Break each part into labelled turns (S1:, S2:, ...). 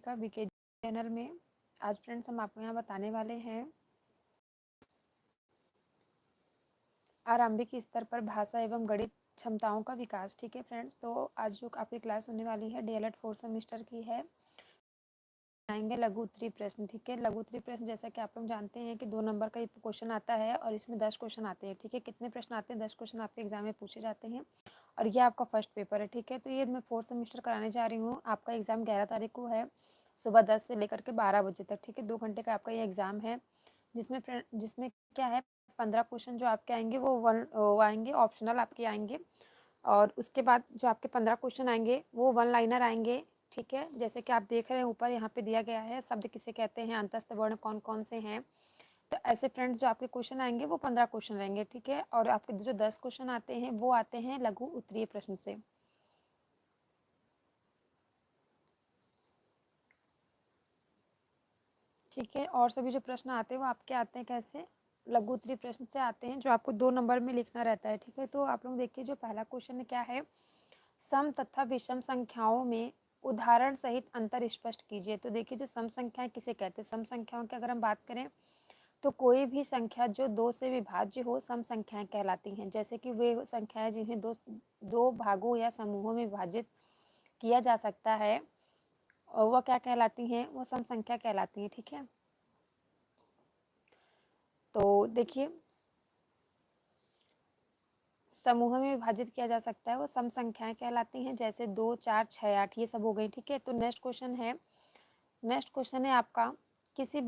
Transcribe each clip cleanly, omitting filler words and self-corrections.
S1: का BK channel में। आज फ्रेंड्स हम आपको यहाँ बताने वाले हैं आरंभिक स्तर पर भाषा एवं गणित क्षमताओं का विकास। ठीक है फ्रेंड्स, तो आज जो आपकी क्लास होने वाली है डीएलएड 4th सेमेस्टर की है। आएंगे लघु उत्तरीय प्रश्न। ठीक है, लघु उत्तरीय प्रश्न जैसा कि आप लोग जानते हैं कि 2 नंबर का क्वेश्चन आता है और इसमें 10 क्वेश्चन आते हैं। ठीक है, कितने प्रश्न आते हैं? 10 क्वेश्चन आपके एग्जाम में पूछे जाते हैं और ये आपका फर्स्ट पेपर है। ठीक है, तो ये मैं 4th सेमेस्टर कराने जा रही हूँ। आपका एग्जाम 11 तारीख को है, सुबह 10 से लेकर के 12 बजे तक। ठीक है, 2 घंटे का आपका ये एग्जाम है, जिसमें क्या है 15 क्वेश्चन जो आपके आएंगे वो आएंगे ऑप्शनल आपके आएंगे, और उसके बाद जो आपके 15 क्वेश्चन आएंगे वो 1 लाइनर आएंगे। ठीक है, जैसे कि आप देख रहे हैं ऊपर यहाँ पे दिया गया है शब्द किसे कहते हैं, अंतस्थ वर्ण कौन कौन से हैं। तो ऐसे फ्रेंड्स जो आपके क्वेश्चन आएंगे वो 15 क्वेश्चन रहेंगे। ठीक है, और आपके जो 10 क्वेश्चन आते हैं वो आते हैं लघु उत्तरीय प्रश्न से। ठीक है, और सभी जो प्रश्न आते हैं वो आपके आते हैं कैसे, लघु उत्तरीय प्रश्न से आते हैं, जो आपको 2 नंबर में लिखना रहता है। ठीक है, तो आप लोग देखिए जो पहला क्वेश्चन क्या है, सम तथा विषम संख्याओं में उदाहरण सहित अंतर स्पष्ट कीजिए। तो देखिए जो सम संख्याएं किसे कहते हैं, सम संख्याओं की अगर हम बात करें तो कोई भी संख्या जो 2 से विभाज्य हो सम संख्याएं कहलाती हैं। जैसे कि वे संख्याएं जिन्हें दो भागों या समूहों में विभाजित किया जा सकता है और वह क्या कहलाती हैं, वो सम संख्या कहलाती हैं। ठीक है, तो देखिए समूह में विभाजित किया जा सकता है वो सम संख्याएं कहलाती हैं, जैसे 2, 4, 6, 8 ये सब हो गई। ठीक है, तो नेक्स्ट क्वेश्चन है आपका, किसी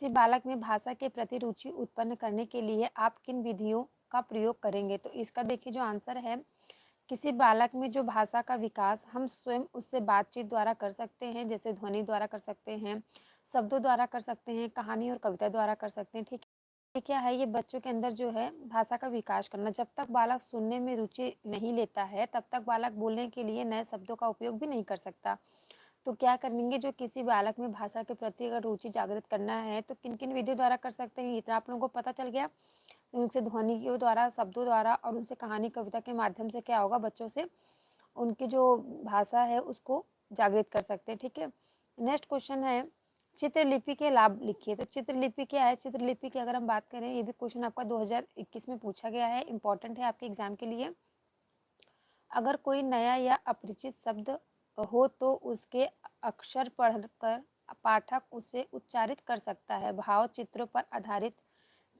S1: बालक में भाषा के प्रति रुचि उत्पन्न करने के लिए आप किन विधियों का प्रयोग करेंगे। तो इसका देखिए जो आंसर है, किसी बालक में जो भाषा का विकास हम स्वयं उससे बातचीत द्वारा कर सकते हैं, जैसे ध्वनि द्वारा कर सकते हैं, शब्दों द्वारा कर सकते हैं, कहानी और कविता द्वारा कर सकते हैं। ठीक है, ये क्या है, ये बच्चों के अंदर जो है भाषा का विकास करना। जब तक बालक सुनने में रुचि नहीं लेता है तब तक बालक बोलने के लिए नए शब्दों का उपयोग भी नहीं कर सकता। तो क्या करेंगे, जो किसी बालक में भाषा के प्रति अगर रुचि जागृत करना है तो किन किन विधियों द्वारा कर सकते हैं, इतना आप लोगों को पता चल गया। उनसे ध्वनि के द्वारा, शब्दों द्वारा और उनसे कहानी कविता के माध्यम से क्या होगा, बच्चों से उनकी जो भाषा है उसको जागृत कर सकते हैं। ठीक है, नेक्स्ट क्वेश्चन है, चित्रलिपि के लाभ लिखिए। तो चित्रलिपि क्या है, चित्रलिपि की अगर हम बात करें, ये भी क्वेश्चन आपका 2021 में पूछा गया है, इंपॉर्टेंट है आपके एग्जाम के लिए। अगर कोई नया या अपरिचित शब्द हो तो उसके अक्षर पढ़कर पाठक उसे उच्चारित कर सकता है। भाव चित्रों पर आधारित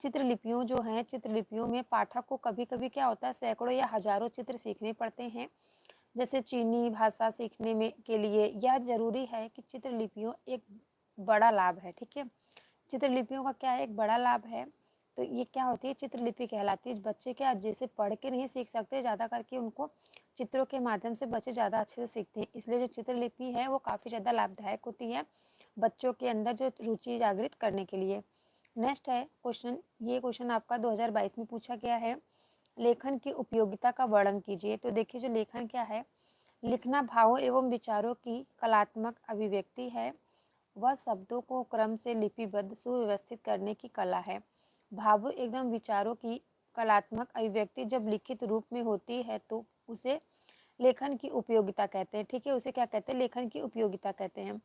S1: चित्रलिपियों जो हैं, चित्रलिपियों में पाठक को कभी कभी क्या होता है, सैकड़ों या हजारों चित्र सीखने पड़ते हैं। जैसे चीनी भाषा सीखने में के लिए यह जरूरी है कि चित्रलिपियों एक बड़ा लाभ है। ठीक है, चित्रलिपियों का क्या है, एक बड़ा लाभ है। तो ये क्या होती है, चित्रलिपि कहलाती है। बच्चे क्या जैसे पढ़ के नहीं सीख सकते, ज़्यादा करके उनको चित्रों के माध्यम से बच्चे ज़्यादा अच्छे से सीखते हैं, इसलिए जो चित्रलिपि है वो काफ़ी ज़्यादा लाभदायक होती है बच्चों के अंदर जो रुचि जागृत करने के लिए। नेक्स्ट है क्वेश्चन, ये क्वेश्चन आपका 2022 में पूछा गया है, लेखन की उपयोगिता का वर्णन कीजिए। तो देखिए जो लेखन क्या है, लिखना भावों एवं विचारों की कलात्मक अभिव्यक्ति है। वह शब्दों को क्रम से लिपिबद्ध सुव्यवस्थित करने की कला है। भावों एवं विचारों की कलात्मक अभिव्यक्ति जब लिखित रूप में होती है तो उसे लेखन की उपयोगिता कहते हैं। ठीक है, उसे क्या कहते हैं, लेखन की उपयोगिता कहते हैं।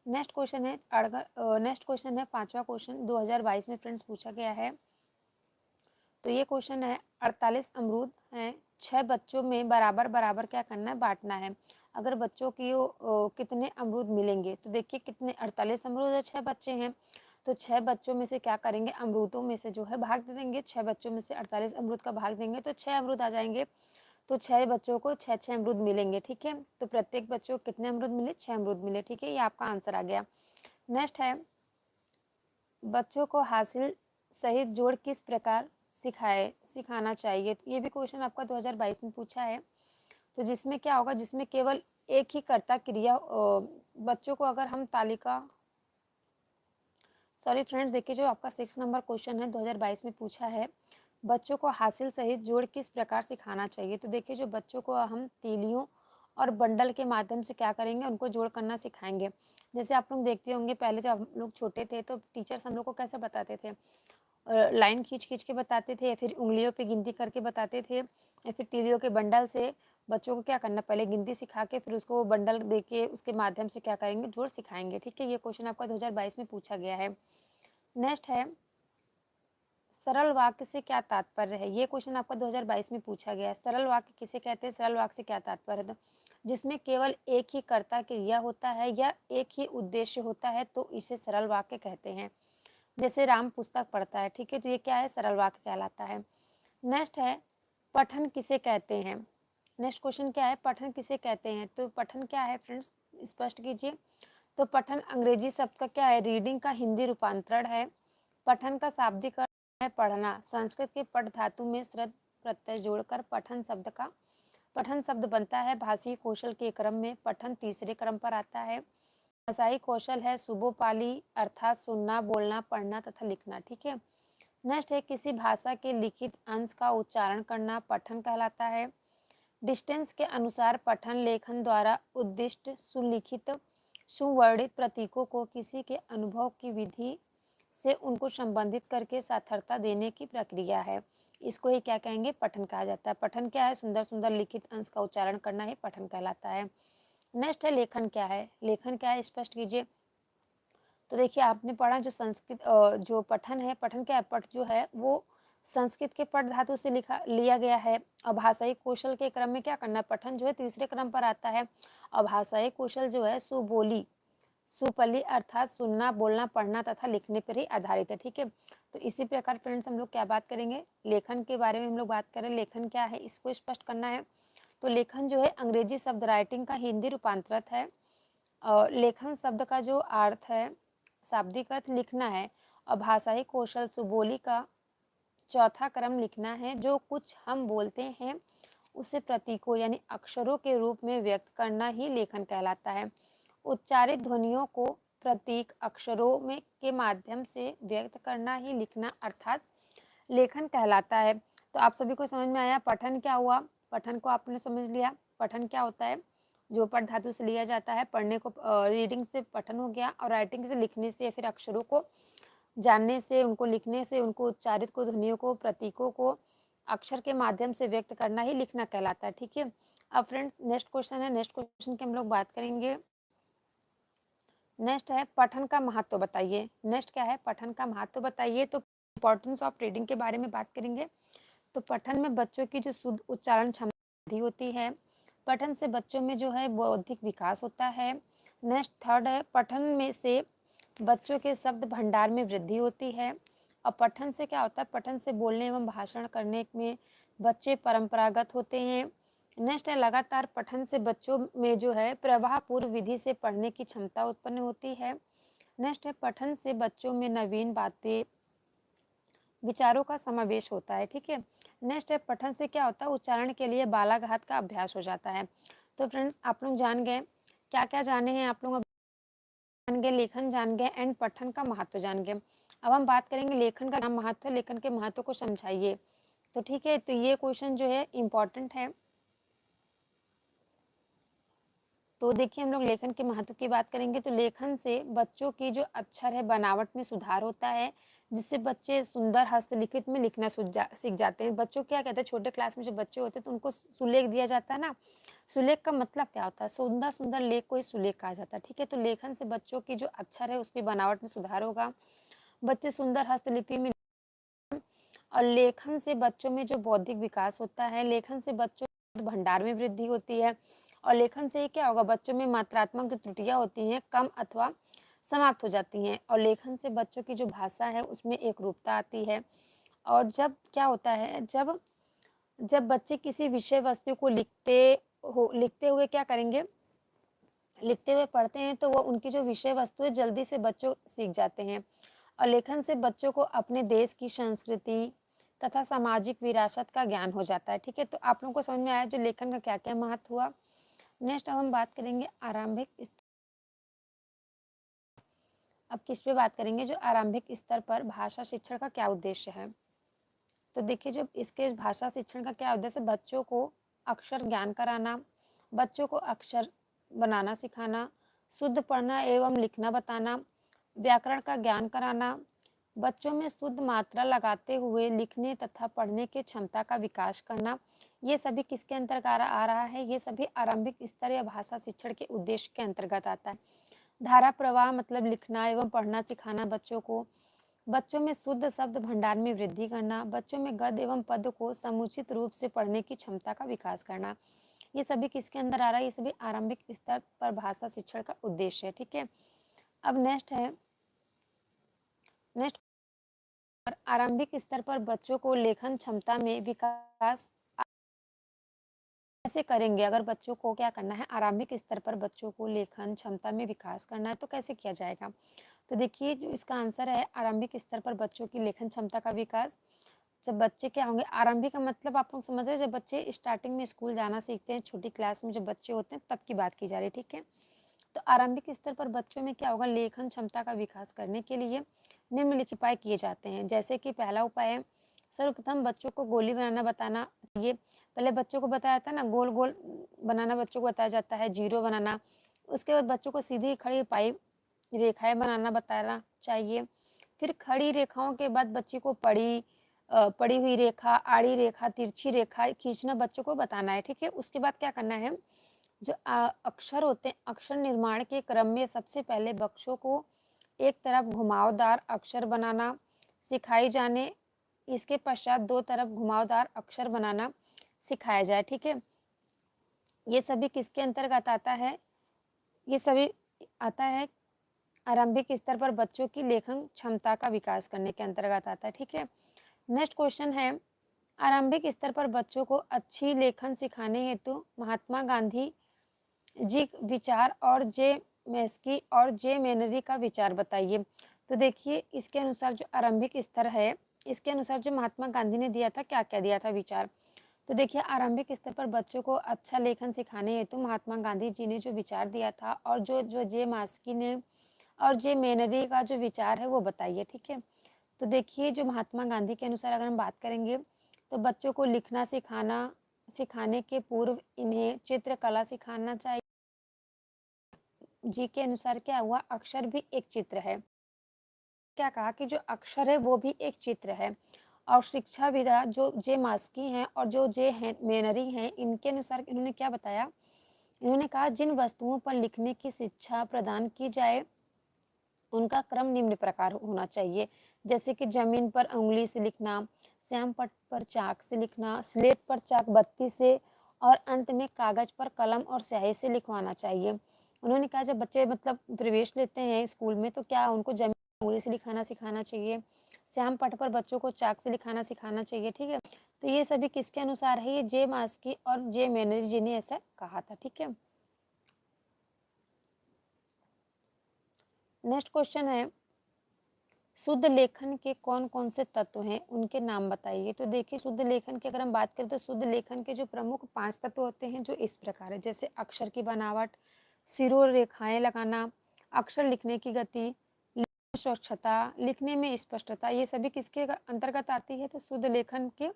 S1: नेक्स्ट क्वेश्चन है 5वां क्वेश्चन 2022 में फ्रेंड्स पूछा गया है। तो ये क्वेश्चन है, 48 अमरूद हैं, 6 बच्चों में बराबर बराबर क्या करना है, बांटना है। अगर बच्चों की कितने अमरूद मिलेंगे, तो देखिए कितने 48 अमरूद और 6 बच्चे हैं, तो 6 बच्चों में से क्या करेंगे, अमरूदों में से जो है भाग दे देंगे। 6 बच्चों में से 48 अमरूद का भाग देंगे तो 6 अमरूद आ जाएंगे, तो 6 बच्चों को 6 अमरूद मिलेंगे। ठीक है, तो प्रत्येक बच्चों को कितने अमरूद मिले, 6 अमरूद मिले। ठीक है, ये आपका आंसर आ गया। नेक्स्ट है, बच्चों को हासिल सहित जोड़ किस प्रकार सिखाना चाहिए। तो ये भी क्वेश्चन आपका 2022 में पूछा है। तो जिसमें क्या होगा, जिसमें केवल एक ही कर्ता क्रिया, बच्चों को अगर हम सॉरी फ्रेंड्स, देखिए जो आपका 6 नंबर क्वेश्चन है 2022 में पूछा है, बच्चों को हासिल सहित जोड़ किस प्रकार सिखाना चाहिए। तो देखिए जो बच्चों को हम तीलियों और बंडल के माध्यम से क्या करेंगे, उनको जोड़ करना सिखाएंगे। जैसे आप लोग देखते होंगे पहले जब हम लोग छोटे थे तो टीचर्स हम लोग को कैसे बताते थे, लाइन खींच खींच के बताते थे, या फिर उंगलियों पे गिनती करके बताते थे, या फिर तीलियों के बंडल से बच्चों को क्या करना, पहले गिनती सिखा के फिर उसको बंडल दे के उसके माध्यम से क्या करेंगे, जोड़ सिखाएंगे। ठीक है, ये क्वेश्चन आपका 2022 में पूछा गया है। नेक्स्ट है सरल वाक्य से क्या तात्पर्य है। ये क्वेश्चन आपका 2022 में पूछा गया है। सरल वाक्य किसे कहते हैं, सरल वाक्य से क्या तात्पर्य है, तो जिसमें केवल एक ही कर्ता क्रिया होता है या एक ही उद्देश्य होता है तो इसे सरल वाक्य कहते हैं। जैसे राम पुस्तक पढ़ता है। ठीक है, तो ये क्या है, सरल वाक्य कहलाता है। नेक्स्ट है पठन किसे कहते हैं। नेक्स्ट क्वेश्चन क्या है, पठन किसे कहते हैं। तो पठन क्या है फ्रेंड्स, स्पष्ट कीजिए। तो पठन अंग्रेजी शब्द का क्या है, रीडिंग का हिंदी रूपांतरण है। पठन का शाब्दिक अर्थ है पढ़ना। संस्कृत के पठ धातु में श्रद्ध प्रत्यय जोड़कर पठन शब्द बनता है। भाषी कौशल के क्रम में पठन तीसरे क्रम पर आता है। भाषाई कौशल है सुबोपाली अर्थात सुनना, बोलना, पढ़ना तथा लिखना। ठीक है, नेक्स्ट है किसी भाषा के लिखित अंश का उच्चारण करना पठन कहलाता है। डिस्टेंस के अनुसार पठन लेखन द्वारा उद्दिष्ट सुलिखित सुवर्णित प्रतीकों को किसी के अनुभव की विधि से उनको संबंधित करके सार्थकता देने की प्रक्रिया है। इसको ही क्या कहेंगे, पठन कहा जाता है। पठन क्या है, सुंदर सुंदर लिखित अंश का उच्चारण करना ही पठन कहलाता है। नेक्स्ट है लेखन क्या है। लेखन क्या है, स्पष्ट कीजिए। तो देखिए आपने पढ़ा जो संस्कृत जो पठन है, पठन क्या है, पठ जो है वो संस्कृत के पठ धातु से लिया गया है। और भाषाई कौशल के क्रम में क्या करना है, पठन जो है तीसरे क्रम पर आता है। और भाषाई कौशल जो है सुबोली सुपली अर्थात सुनना, बोलना, पढ़ना तथा लिखने पर ही आधारित है। ठीक है, तो इसी प्रकार फ्रेंड्स हम लोग क्या बात करेंगे, लेखन के बारे में हम लोग बात करें। लेखन क्या है, इसको स्पष्ट करना है। तो लेखन जो है अंग्रेजी शब्द राइटिंग का हिंदी रूपांतरित है। लेखन शब्द का जो अर्थ है, शाब्दिक अर्थ लिखना है। और भाषाई कौशल सुबोली का चौथा क्रम लिखना है। जो कुछ हम बोलते हैं उसे प्रतीकों यानी अक्षरों के रूप में व्यक्त करना ही लेखन कहलाता है। उच्चारित ध्वनियों को प्रतीक अक्षरों में के माध्यम से व्यक्त करना ही लिखना अर्थात लेखन कहलाता है। तो आप सभी को समझ में आया पठन क्या हुआ, पठन को आपने समझ लिया। पठन क्या होता है, जो पठ धातु से लिया जाता है। पढ़ने को रीडिंग से पठन हो गया, और राइटिंग से लिखने से या फिर अक्षरों को जानने से, उनको लिखने से, उनको उच्चारित को, ध्वनियों को, प्रतीकों को अक्षर के माध्यम से व्यक्त करना ही लिखना कहलाता है। ठीक है, अब फ्रेंड्स नेक्स्ट क्वेश्चन है। नेक्स्ट क्वेश्चन की हम लोग बात करेंगे। नेक्स्ट है पठन का महत्व बताइए। नेक्स्ट क्या है, पठन का महत्व बताइए। तो इंपॉर्टेंस ऑफ रीडिंग के बारे में बात करेंगे। तो पठन में बच्चों की जो शुद्ध उच्चारण क्षमता होती है। पठन से बच्चों में जो है बौद्धिक विकास होता है। नेक्स्ट थर्ड है पठन में से बच्चों के शब्द भंडार में वृद्धि होती है। और पठन से क्या होता है, पठन से बोलने एवं भाषण करने में बच्चे परंपरागत होते हैं। नेक्स्ट है लगातार पठन से बच्चों में जो है प्रवाह पूर्व विधि से पढ़ने की क्षमता उत्पन्न होती है। नेक्स्ट है पठन से बच्चों में नवीन बातें विचारों का समावेश होता है। ठीक है, नेक्स्ट है पठन से क्या होता है, उच्चारण के लिए बालाघात का अभ्यास हो जाता है। तो फ्रेंड्स आप लोग जान गए, क्या क्या जाने हैं आप लोग, जान गए लेखन जान गए एंड पठन का महत्व जान गए। अब हम बात करेंगे लेखन का क्या महत्व है, लेखन के महत्व को समझाइए। तो ठीक है, तो ये क्वेश्चन जो है इम्पॉर्टेंट है। तो देखिए हम लोग लेखन के महत्व की बात करेंगे। तो लेखन से बच्चों की जो अक्षर है बनावट में सुधार होता है, जिससे बच्चे सुंदर हस्तलिखित में लिखना सीख जाते हैं। बच्चों क्या कहते हैं, छोटे क्लास में जो बच्चे होते हैं तो उनको सुलेख दिया जाता है ना। सुलेख का मतलब क्या होता है, सुंदर सुंदर लेख को ही सुलेख कहा जाता है। ठीक है, तो लेखन से बच्चों की जो अक्षर है उसकी बनावट में सुधार होगा, बच्चे सुंदर हस्तलिपि में। और लेखन से बच्चों में जो बौद्धिक विकास होता है, लेखन से बच्चों भंडार में वृद्धि होती है। और लेखन से क्या होगा, बच्चों में मात्रात्मक जो त्रुटियां होती हैं कम अथवा समाप्त हो जाती हैं। और लेखन से बच्चों की जो भाषा है उसमें एक रूपता आती है। और जब क्या होता है, जब जब बच्चे किसी विषय वस्तु को लिखते हुए क्या करेंगे, लिखते हुए पढ़ते हैं तो वो उनकी जो विषय वस्तु है जल्दी से बच्चों सीख जाते हैं। और लेखन से बच्चों को अपने देश की संस्कृति तथा सामाजिक विरासत का ज्ञान हो जाता है। ठीक है, तो आप लोगों को समझ में आया जो लेखन का क्या क्या महत्व हुआ। नेक्स्ट अब हम बात करेंगे अब किस पे बात करेंगे, जो आरंभिक स्तर पर भाषा शिक्षण का क्या उद्देश्य है। तो देखिए जो इसके भाषा शिक्षण का क्या उद्देश्य, बच्चों को अक्षर ज्ञान कराना, बच्चों को अक्षर बनाना सिखाना, शुद्ध पढ़ना एवं लिखना बताना, व्याकरण का ज्ञान कराना, बच्चों में शुद्ध मात्रा लगाते हुए लिखने तथा पढ़ने की क्षमता का विकास करना, ये सभी किसके अंतर्गत आ रहा है? ये सभी आरंभिक स्तर या भाषा शिक्षण के उद्देश्य के अंतर्गत आता है। धारा प्रवाह मतलब लिखना एवं पढ़ना सिखाना बच्चों को, बच्चों में शुद्ध शब्द भंडार में वृद्धि करना, बच्चों में गद्य एवं पद को समुचित रूप से पढ़ने की क्षमता का विकास करना, ये सभी किसके अंदर आ रहा है? ये सभी आरंभिक स्तर पर भाषा शिक्षण का उद्देश्य है। ठीक है, अब नेक्स्ट आरंभिक स्तर पर बच्चों को लेखन क्षमता में विकास कैसे करेंगे? अगर बच्चों को क्या करना है, आरंभिक स्तर पर बच्चों को लेखन क्षमता में विकास करना है तो कैसे किया जाएगा? तो देखिए जो इसका आंसर है, आरंभिक स्तर पर बच्चों की लेखन क्षमता का विकास। जब बच्चे क्या होंगे, आरंभिक का मतलब आप लोग समझ रहे हैं, जब बच्चे स्टार्टिंग में स्कूल जाना सीखते हैं, छोटी क्लास में जब बच्चे होते हैं तब की बात की जा रही है। ठीक है, तो आरंभिक स्तर पर बच्चों में क्या होगा, लेखन क्षमता का विकास करने के लिए निम्नलिखित उपाय किए जाते हैं। जैसे कि पहला उपाय है, सर्वप्रथम बच्चों को गोली बनाना बताना चाहिए। पहले बच्चों को बताया था ना, गोल गोल बनाना बच्चों को बताया जाता है, जीरो बनाना। उसके बाद बच्चों को सीधी खड़ी पाई रेखाएं बनाना बताना चाहिए। फिर खड़ी रेखाओं के बाद बच्चे को पड़ी हुई रेखा, आड़ी रेखा, तिरछी रेखा खींचना बच्चों को बताना है। ठीक है, उसके बाद क्या करना है, जो अक्षर होते हैं, अक्षर निर्माण के क्रम में सबसे पहले बच्चों को एक तरफ घुमावदार अक्षर बनाना सिखाई जाने, इसके पश्चात दो तरफ घुमावदार अक्षर बनाना सिखाया जाए। ठीक है, ये सभी किसके अंतर्गत आता है? ये सभी आता है आरंभिक स्तर पर बच्चों की लेखन क्षमता का विकास करने के अंतर्गत आता है। ठीक है, नेक्स्ट क्वेश्चन है, आरंभिक स्तर पर बच्चों को अच्छी लेखन सिखाने हेतु महात्मा गांधी जी विचार और जे मेस्की और जे मेनरी का विचार बताइए। तो देखिए इसके अनुसार जो आरंभिक स्तर है, इसके अनुसार जो महात्मा गांधी ने दिया था, क्या क्या दिया था विचार। तो देखिए आरंभिक स्तर पर बच्चों को अच्छा लेखन सिखाने हेतु महात्मा गांधी जी ने जो विचार दिया था और जो जो जे मास्की ने और जे मेनरी का जो विचार है वो बताइए। ठीक है, तो देखिए जो महात्मा गांधी के अनुसार अगर हम बात करेंगे तो बच्चों को लिखना सिखाने के पूर्व इन्हें चित्रकला सिखाना चाहिए। जी के अनुसार क्या हुआ, अक्षर भी एक चित्र है। क्या कहा कि जो अक्षर है वो भी एक चित्र है। और शिक्षाविदा जो जे मास्की हैं और जो जे मेनरी हैं, इनके अनुसार इन्होंने क्या बताया, इन्होंने कहा जिन वस्तुओं पर लिखने की शिक्षा प्रदान की जाए उनका क्रम निम्न प्रकार होना चाहिए। जैसे कि जमीन पर उंगली से लिखना, श्याम पट पर चाक से लिखना, स्लेट पर चाक बत्ती से और अंत में कागज पर कलम और स्याही से लिखवाना चाहिए। उन्होंने कहा जब बच्चे मतलब प्रवेश लेते हैं स्कूल में तो क्या उनको जमीन पर उंगली से लिखाना सिखाना चाहिए, श्याम पट पर बच्चों को चाक से लिखाना सिखाना चाहिए। ठीक है, तो ये सभी किसके अनुसार है, ये जे मास्की और जे मेनरी जी ने ऐसा कहा था। ठीक है, नेक्स्ट क्वेश्चन है, शुद्ध लेखन के कौन कौन से तत्व हैं, उनके नाम बताइए। तो देखिए शुद्ध लेखन की अगर हम बात करें तो शुद्ध लेखन के जो प्रमुख 5 तत्व होते हैं जो इस प्रकार है, जैसे अक्षर की बनावट, सिरों रेखाएं लगाना, अक्षर लिखने की गति, लिखने स्वच्छता, लिखने में स्पष्टता, ये सभी किसके अंतर्गत आती है, तो शुद्ध लेखन के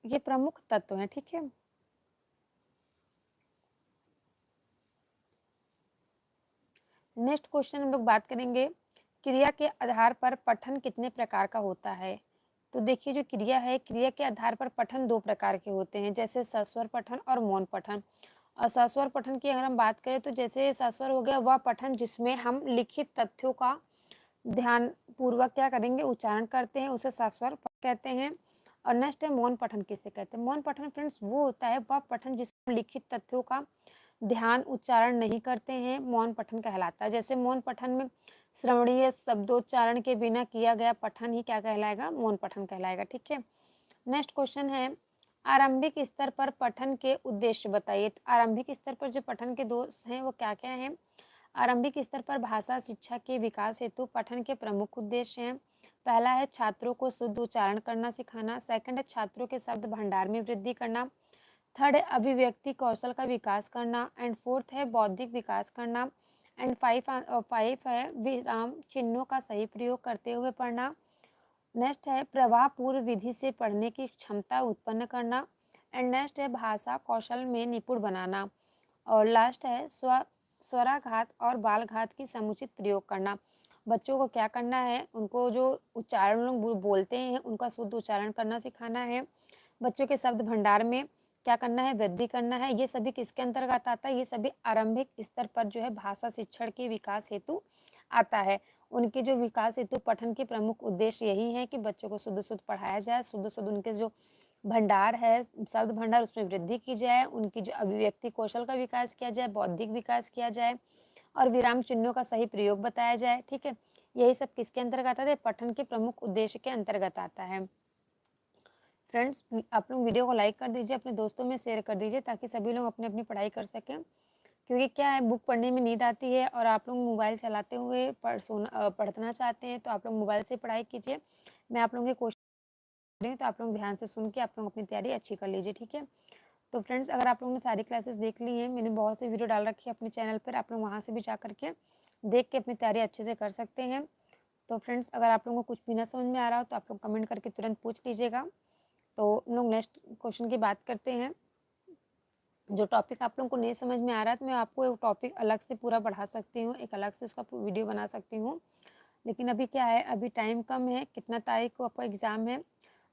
S1: ये प्रमुख तत्व हैं। ठीक है, नेक्स्ट क्वेश्चन हम लोग बात करेंगे, क्रिया के आधार पर पठन कितने प्रकार का होता है। तो देखिए जो क्रिया है, क्रिया के आधार पर पठन 2 प्रकार के होते हैं, जैसे सस्वर पठन और मौन पठन। और सस्वर पठन की अगर हम बात करें तो जैसे सस्वर हो गया वह पठन जिसमें हम लिखित तथ्यों का ध्यान पूर्वक क्या करेंगे, उच्चारण करते हैं, उसे सस्वर कहते हैं। और नेक्स्ट है मौन पठन किसे कहते हैं। मौन पठन फ्रेंड्स वो होता है वह पठन जिसमें लिखित तथ्यों का ध्यान उच्चारण नहीं करते हैं, मौन पठन कहलाता है। जैसे मौन पठन में श्रवणीय शब्दोच्चारण के बिना किया गया पठन ही क्या कहलाएगा, मौन पठन कहलाएगा। ठीक है, नेक्स्ट क्वेश्चन है, आरंभिक स्तर पर पठन के उद्देश्य बताइए। तो आरंभिक स्तर पर जो पठन के दोष हैं वो क्या क्या हैं। आरंभिक स्तर पर भाषा शिक्षा के विकास हेतु पठन के प्रमुख उद्देश्य हैं। पहला है छात्रों को शुद्ध उच्चारण करना सिखाना, सेकंड है छात्रों के शब्द भंडार में वृद्धि करना, थर्ड है अभिव्यक्ति कौशल का विकास करना, एंड फोर्थ है बौद्धिक विकास करना, एंड फाइव है विराम चिन्हों का सही प्रयोग करते हुए पढ़ना। नेक्स्ट है प्रवाह पूर्व विधि से पढ़ने की क्षमता उत्पन्न करना, एंड नेक्स्ट है भाषा कौशल में निपुण बनाना, और लास्ट है स्वराघात और बालघात की समुचित प्रयोग करना। बच्चों को क्या करना है, उनको जो उच्चारण लोग बोलते हैं उनका शुद्ध उच्चारण करना सिखाना है। बच्चों के शब्द भंडार में क्या करना है, वृद्धि करना है। ये सभी किसके अंतर्गत आता है, ये सभी आरंभिक स्तर पर जो है भाषा शिक्षण के विकास हेतु आता है। उनके जो विकास हेतु पठन के प्रमुख उद्देश्य यही है कि बच्चों को शुद्ध शुद्ध पढ़ाया जाए, शुद्ध शुद्ध उनके जो भंडार है, शब्द भंडार, उसमें वृद्धि की जाए, उनकी जो अभिव्यक्ति कौशल का विकास किया जाए, बौद्धिक विकास किया जाए और विराम चिन्हों का सही प्रयोग बताया जाए। ठीक है, यही सब किसके अंतर्गत आता है, पठन के प्रमुख उद्देश्य के अंतर्गत आता है। फ्रेंड्स, आप लोग वीडियो को लाइक कर दीजिए, अपने दोस्तों में शेयर कर दीजिए ताकि सभी लोग अपनी अपनी पढ़ाई कर सकें। क्योंकि क्या है, बुक पढ़ने में नींद आती है और आप लोग मोबाइल चलाते हुए पढ़ना चाहते हैं तो आप लोग मोबाइल से पढ़ाई कीजिए। मैं आप लोगों के क्वेश्चन तो आप लोग ध्यान से सुन के आप लोग अपनी तैयारी अच्छी कर लीजिए। ठीक है, तो फ्रेंड्स, अगर आप लोगों ने सारी क्लासेस देख ली हैं, मैंने बहुत से वीडियो डाल रखी है अपने चैनल पर, आप लोग वहाँ से भी जा करके देख के अपनी तैयारी अच्छे से कर सकते हैं। तो फ्रेंड्स, अगर आप लोगों को कुछ भी ना समझ में आ रहा हो तो आप लोग कमेंट करके तुरंत पूछ लीजिएगा। तो हम लोग नेक्स्ट क्वेश्चन की बात करते हैं। जो टॉपिक आप लोगों को नहीं समझ में आ रहा है तो मैं आपको एक टॉपिक अलग से पूरा पढ़ा सकती हूँ, एक अलग से उसका वीडियो बना सकती हूँ। लेकिन अभी क्या है, अभी टाइम कम है। कितना तारीख को आपका एग्ज़ाम है,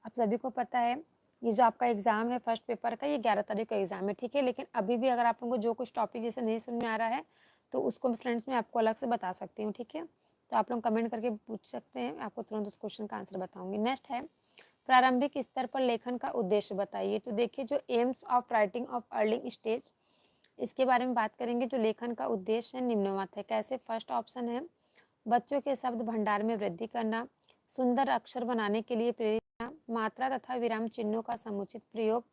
S1: आप सभी को पता है। ये जो आपका एग्ज़ाम है फर्स्ट पेपर का, ये 11 तारीख का एग्ज़ाम है। ठीक है, लेकिन अभी भी अगर आप लोगों को जो कुछ टॉपिक जैसे नहीं समझ में आ रहा है तो उसको फ्रेंड्स मैं आपको अलग से बता सकती हूँ। ठीक है, तो आप लोग कमेंट करके पूछ सकते हैं, मैं आपको तुरंत उस क्वेश्चन का आंसर बताऊँगी। नेक्स्ट है, प्रारंभिक स्तर पर लेखन का उद्देश्य बताइए। तो देखिए, जो AIIMS of writing of Erling stage, इसके बारे में बात करेंगे। जो लेखन का उद्देश्य है निम्नवत है। कैसे, फर्स्ट ऑप्शन है बच्चों के शब्द भंडार में वृद्धि करना, सुंदर अक्षर बनाने के लिए प्रेरित करना, मात्रा तथा विराम चिन्हों का समुचित प्रयोग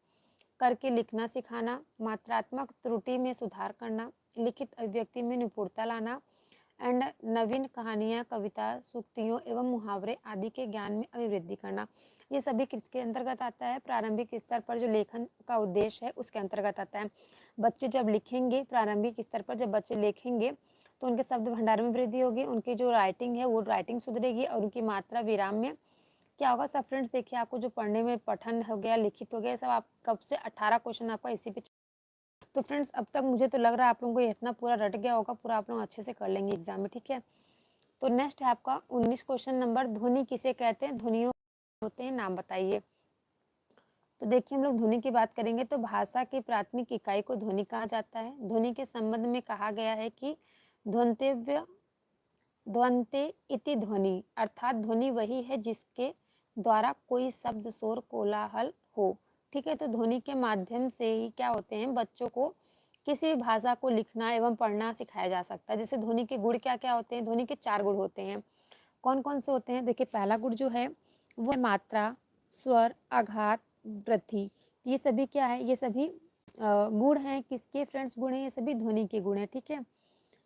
S1: करके लिखना सिखाना, मात्रात्मक त्रुटि में सुधार करना, लिखित अभिव्यक्ति में निपुणता लाना एंड नवीन कहानियाँ, कविता, सूक्तियों एवं मुहावरे आदि के ज्ञान में अभिवृद्धि करना। ये सभी किसके अंतर्गत आता है, प्रारंभिक स्तर पर जो लेखन का उद्देश्य है उसके अंतर्गत आता है। बच्चे जब लिखेंगे, प्रारंभिक स्तर पर जब बच्चे लिखेंगे तो उनके शब्द भंडार में वृद्धि होगी, उनकी जो राइटिंग है वो राइटिंग सुधरेगी और उनकी मात्रा विराम में क्या होगा। सब फ्रेंड्स देखिए, आपको जो पढ़ने में पठन हो गया, लिखित हो गया, सब आप कब से 18 क्वेश्चन आपका इसी पे। तो फ्रेंड्स, अब तक मुझे तो लग रहा है आप लोगों को इतना पूरा रट गया होगा, पूरा आप लोग अच्छे से कर लेंगे एग्जाम में। ठीक है, तो नेक्स्ट है आपका 19 क्वेश्चन नंबर, ध्वनि किसे कहते हैं, ध्वनियों होते हैं, नाम बताइए। तो देखिए, हम लोग ध्वनि की बात करेंगे तो भाषा की प्राथमिक इकाई को ध्वनि कहा जाता है। ध्वनि के संबंध में कहा गया है कि ध्वंतव्य ध्वन्ते इति ध्वनि, अर्थात ध्वनि वही है जिसके द्वारा कोई शब्द, शोर, कोलाहल हो। ठीक है, तो ध्वनि के माध्यम से ही क्या होते हैं, बच्चों को किसी भी भाषा को लिखना एवं पढ़ना सिखाया जा सकता है। जैसे ध्वनि के गुण क्या क्या होते हैं, ध्वनि के 4 गुण होते हैं। कौन कौन से होते हैं, देखिए, पहला गुण जो है वो है मात्रा, स्वर, आघात, वृद्धि। ये सभी क्या है, ये सभी गुण हैं। किसके फ्रेंड्स गुण हैं, ये सभी ध्वनि के गुण हैं। ठीक है,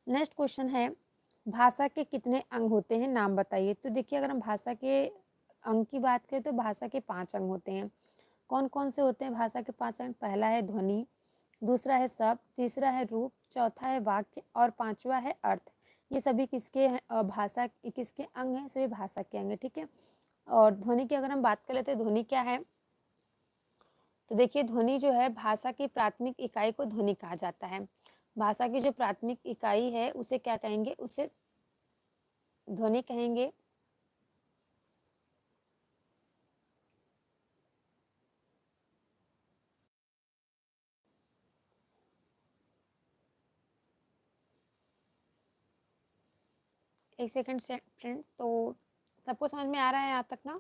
S1: नेक्स्ट क्वेश्चन है, भाषा के कितने अंग होते हैं, नाम बताइए। तो देखिए, अगर हम भाषा के अंग की बात करें तो भाषा के 5 अंग होते हैं। कौन कौन से होते हैं भाषा के 5 अंग, पहला है ध्वनि, दूसरा है शब्द, तीसरा है रूप, चौथा है वाक्य और पांचवा है अर्थ। ये सभी किसके हैं, भाषा किसके अंग हैं, सभी भाषा के अंग हैं। ठीक है, और ध्वनि की अगर हम बात कर लेते हैं, ध्वनि क्या है, तो देखिए, ध्वनि जो है भाषा की प्राथमिक इकाई को ध्वनि कहा जाता है। भाषा की जो प्राथमिक इकाई है उसे क्या कहेंगे, उसे ध्वनि कहेंगे। एक सेकंड फ्रेंड्स, तो सबको समझ में आ रहा है यहाँ तक ना।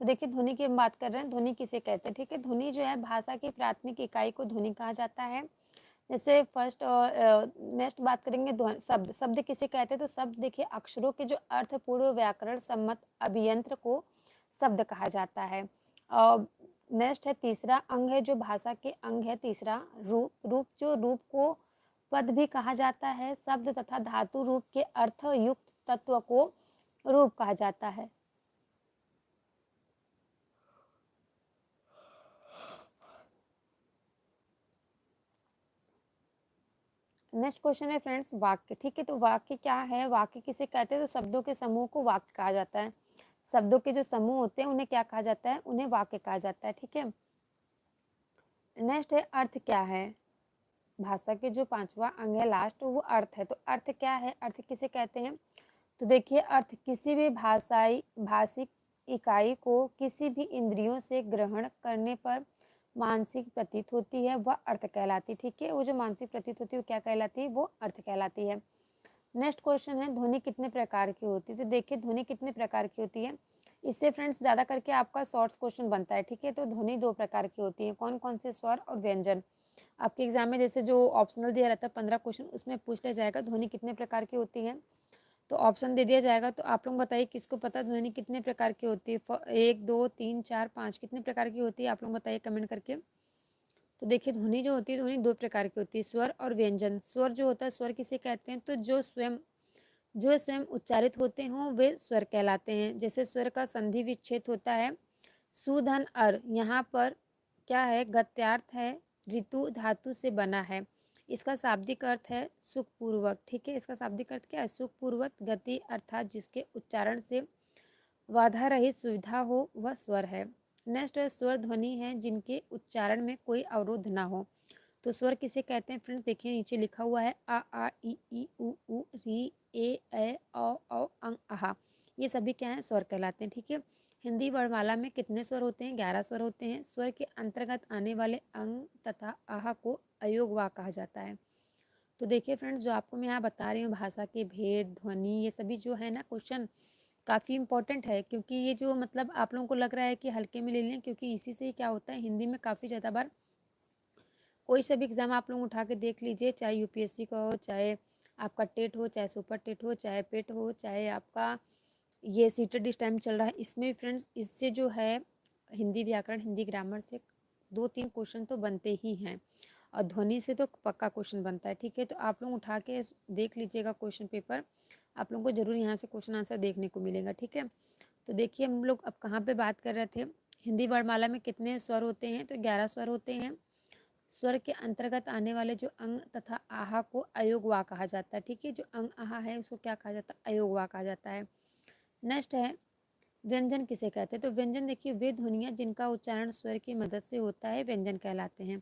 S1: तो देखिए, ध्वनि की हम बात कर रहे हैं, ध्वनि किसे कहते हैं। ठीक है, ध्वनि जो है भाषा की प्राथमिक इकाई को ध्वनि कहा जाता है। जैसे फर्स्ट नेक्स्ट बात करेंगे शब्द। शब्द किसे कहते हैं, तो शब्द देखिए अक्षरों के जो अर्थपूर्ण व्याकरण सम्मत अभियंत्र को शब्द कहा जाता है। नेक्स्ट है तीसरा अंग है जो भाषा के अंग है, तीसरा रूप। रूप जो रूप को पद भी कहा जाता है। शब्द तथा धातु रूप के अर्थ युक्त तत्व को रूप कहा जाता है। नेक्स्ट क्वेश्चन है फ्रेंड्स वाक्य। ठीक है, तो वाक्य क्या है, वाक्य किसे कहते हैं, तो शब्दों के समूह को वाक्य कहा जाता है। शब्दों के जो समूह होते हैं उन्हें क्या कहा जाता है, उन्हें वाक्य कहा जाता है। ठीक है, नेक्स्ट है अर्थ क्या है। भाषा के जो 5वां अंग है लास्ट, वो अर्थ है। तो अर्थ क्या है, अर्थ किसे कहते हैं, तो देखिए अर्थ किसी भी भाषिक इकाई को किसी भी इंद्रियों से ग्रहण करने पर मानसिक प्रतीत होती है, वह अर्थ कहलाती है। ठीक है, वो जो मानसिक प्रतीत होती है वो क्या कहलाती है? वो अर्थ कहलाती है। नेक्स्ट क्वेश्चन है ध्वनि कितने प्रकार की होती है? तो देखिए ध्वनि कितने प्रकार की होती है, इससे फ्रेंड्स ज़्यादा करके आपका शॉर्ट्स क्वेश्चन बनता है। ठीक है, तो ध्वनि 2 प्रकार की होती है। कौन कौन से? स्वर और व्यंजन। आपके एग्जाम में जैसे जो ऑप्शनल दिया रहता है 15 क्वेश्चन, उसमें पूछ लिया जाएगा ध्वनि कितने प्रकार की होती है। तो ऑप्शन दे दिया जाएगा, तो आप लोग बताइए किसको पता ध्वनि कितने प्रकार की होती है? 1 2 3 4 5 कितने प्रकार की होती है? आप लोग बताइए कमेंट करके। तो देखिए ध्वनि जो होती है, ध्वनि 2 प्रकार की होती है, स्वर और व्यंजन। स्वर जो होता है, स्वर किसे कहते हैं? तो जो स्वयं उच्चारित होते हों वे स्वर कहलाते हैं। जैसे स्वर का संधि विच्छेद होता है सु धन अर, यहाँ पर क्या है? गत्यार्थ है, ऋतु धातु से बना है। इसका शाब्दिक अर्थ है सुखपूर्वक। ठीक है, इसका शाब्दिक अर्थ क्या है? सुखपूर्वक गति, अर्थात जिसके उच्चारण से बाधा रहित सुविधा हो, वह स्वर है। नेक्स्ट है स्वर ध्वनि है जिनके उच्चारण में कोई अवरोध ना हो। तो स्वर किसे कहते हैं फ्रेंड्स? देखिए नीचे लिखा हुआ है आ ई उ री ए औ अंग आहा, ये सभी क्या हैं? स्वर कहलाते हैं। ठीक है, हिंदी वर्णमाला में कितने स्वर होते हैं? 11 स्वर होते हैं। स्वर के अंतर्गत आने वाले अंग तथा आहा को अयोग वाक कहा जाता है। तो देखिए फ्रेंड्स, जो आपको मैं यहाँ बता रही हूँ भाषा के भेद, ध्वनि, ये सभी जो है ना क्वेश्चन काफ़ी इंपॉर्टेंट है, क्योंकि ये जो मतलब आप लोगों को लग रहा है कि हल्के में ले लें, क्योंकि इसी से ही क्या होता है, हिंदी में काफ़ी ज़्यादा बार कोई सा भी एग्ज़ाम आप लोग उठा के देख लीजिए, चाहे यूपीएससी का हो, चाहे आपका टेट हो, चाहे सुपर टेट हो, चाहे पेट हो, चाहे आपका ये सीटेट इस टाइम चल रहा है, इसमें फ्रेंड्स इससे जो है हिंदी व्याकरण, हिंदी ग्रामर से 2-3 क्वेश्चन तो बनते ही हैं, और ध्वनि से तो पक्का क्वेश्चन बनता है। ठीक है, तो आप लोग उठा के देख लीजिएगा क्वेश्चन पेपर, आप लोगों को जरूर यहाँ से क्वेश्चन आंसर देखने को मिलेगा। ठीक है, तो देखिए हम लोग अब कहाँ पे बात कर रहे थे? हिंदी वर्णमाला में कितने स्वर होते हैं? तो 11 स्वर होते हैं। स्वर के अंतर्गत आने वाले जो अंग तथा आहा को अयोगवा कहा जाता है। ठीक है, जो अंग आहा है उसको क्या कहा जाता है? अयोगवा कहा जाता है। नेक्स्ट है व्यंजन किसे कहते हैं? तो व्यंजन देखिए वे ध्वनियाँ जिनका उच्चारण स्वर की मदद से होता है, व्यंजन कहलाते हैं।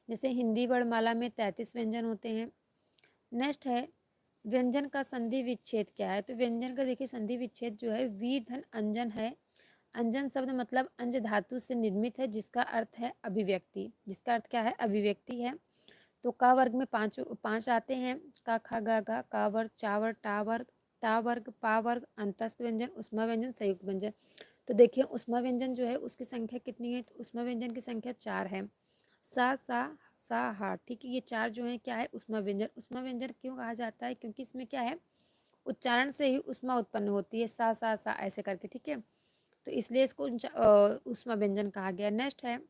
S1: जैसे हिंदी वर्णमाला में 33 व्यंजन होते हैं। नेक्स्ट है व्यंजन का संधि विच्छेद क्या है? तो व्यंजन का देखिए संधि विच्छेद जो है वी धन अंजन है। अंजन शब्द मतलब अंज धातु से निर्मित है, जिसका अर्थ है अभिव्यक्ति। जिसका अर्थ क्या है? अभिव्यक्ति है। तो का वर्ग में पांच आते हैं, का खा गा गा, का वर्ग, चा वर्ग, टा वर्ग, ता वर्ग, पा वर्ग, अंतस्थ व्यंजन, उष्मा व्यंजन, संयुक्त व्यंजन। तो देखिए उष्मा व्यंजन जो है उसकी संख्या कितनी है? तो उष्मा व्यंजन की संख्या 4 है। सा हा। ठीक है, ये 4 जो है क्या है? उष्मा व्यंजन। उष्मा व्यंजन क्यों कहा जाता है? क्योंकि इसमें क्या है? उच्चारण से ही उष्मा उत्पन्न होती है, सा ऐसे करके। ठीक है, तो इसलिए इसको उष्मा व्यंजन कहा गया। नेक्स्ट है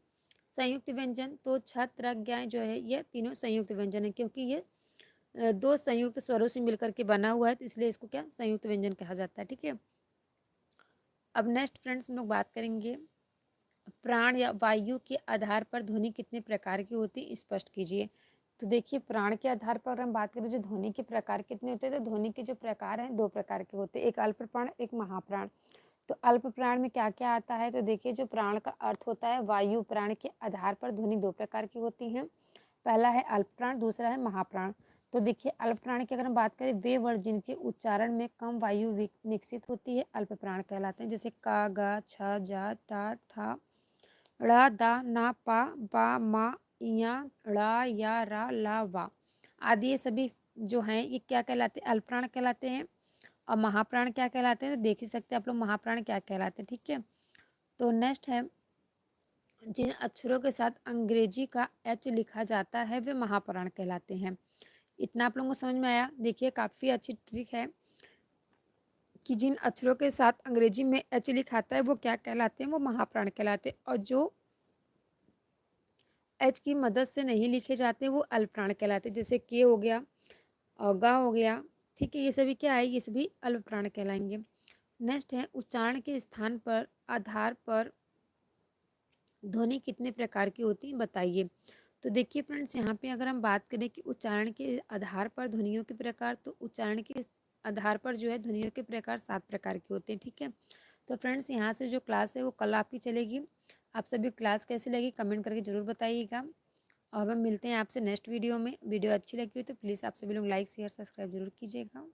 S1: संयुक्त व्यंजन। तो छत्र ज्ञ जो है ये तीनों संयुक्त व्यंजन है, क्योंकि ये 2 संयुक्त स्वरों से मिलकर के बना हुआ है, तो इसलिए इसको क्या? संयुक्त व्यंजन कहा जाता है। ठीक है, अब नेक्स्ट फ्रेंड्स हम लोग बात करेंगे प्राण या वायु के आधार पर ध्वनि कितने प्रकार की होती है, स्पष्ट कीजिए। तो देखिए प्राण के आधार पर अगर हम बात करें जो ध्वनि के प्रकार कितने होते हैं, तो ध्वनि के जो प्रकार हैं 2 प्रकार के होते हैं, एक अल्प प्राण, एक महाप्राण। तो अल्प प्राण में क्या क्या आता है? तो देखिए जो प्राण का अर्थ होता है वायु, प्राण के आधार पर ध्वनि 2 प्रकार की होती हैं। पहला है अल्प प्राण, दूसरा है महाप्राण। तो देखिए अल्प प्राण की अगर हम बात करें, वे वर्ड जिनके उच्चारण में कम वायु निश्चित होती है अल्प प्राण कहलाते हैं। जैसे का, गा, छ, जा, टा, ठा, ड़ा, दा, ना, पा, बा, मा, इया, ड़ा, या, रा, ला, वा आदि, ये सभी जो हैं ये क्या कहलाते हैं? अल्प प्राण कहलाते हैं। और महाप्राण क्या कहलाते हैं? तो देख ही सकते हैं आप लोग महाप्राण क्या कहलाते हैं। ठीक है, तो नेक्स्ट है जिन अक्षरों के साथ अंग्रेजी का एच लिखा जाता है वे महाप्राण कहलाते हैं। इतना आप लोगों को समझ में आया? देखिए काफ़ी अच्छी ट्रिक है कि जिन अक्षरों के साथ अंग्रेजी में एच लिखा आता है वो क्या कहलाते हैं? वो महाप्राण कहलाते हैं। और जो एच की मदद से नहीं लिखे जाते वो अल्पप्राण कहलाते हैं। जैसे के हो गया और गा हो गया। ठीक है, ये सभी क्या है? ये सभी अल्पप्राण कहलाएंगे। नेक्स्ट है उच्चारण के स्थान पर आधार पर ध्वनि कितने प्रकार की होती है, बताइए। तो देखिए फ्रेंड्स, यहाँ पे अगर हम बात करें कि उच्चारण के आधार पर ध्वनियों के प्रकार, तो उच्चारण के आधार पर जो है ध्वनियों के प्रकार 7 प्रकार के होते हैं। ठीक है, तो फ्रेंड्स यहाँ से जो क्लास है वो कल आपकी चलेगी। आप सभी क्लास कैसी लगी कमेंट करके ज़रूर बताइएगा, और हम मिलते हैं आपसे नेक्स्ट वीडियो में। वीडियो अच्छी लगी हो तो प्लीज़ आप सभी लोग लाइक शेयर सब्सक्राइब जरूर कीजिएगा।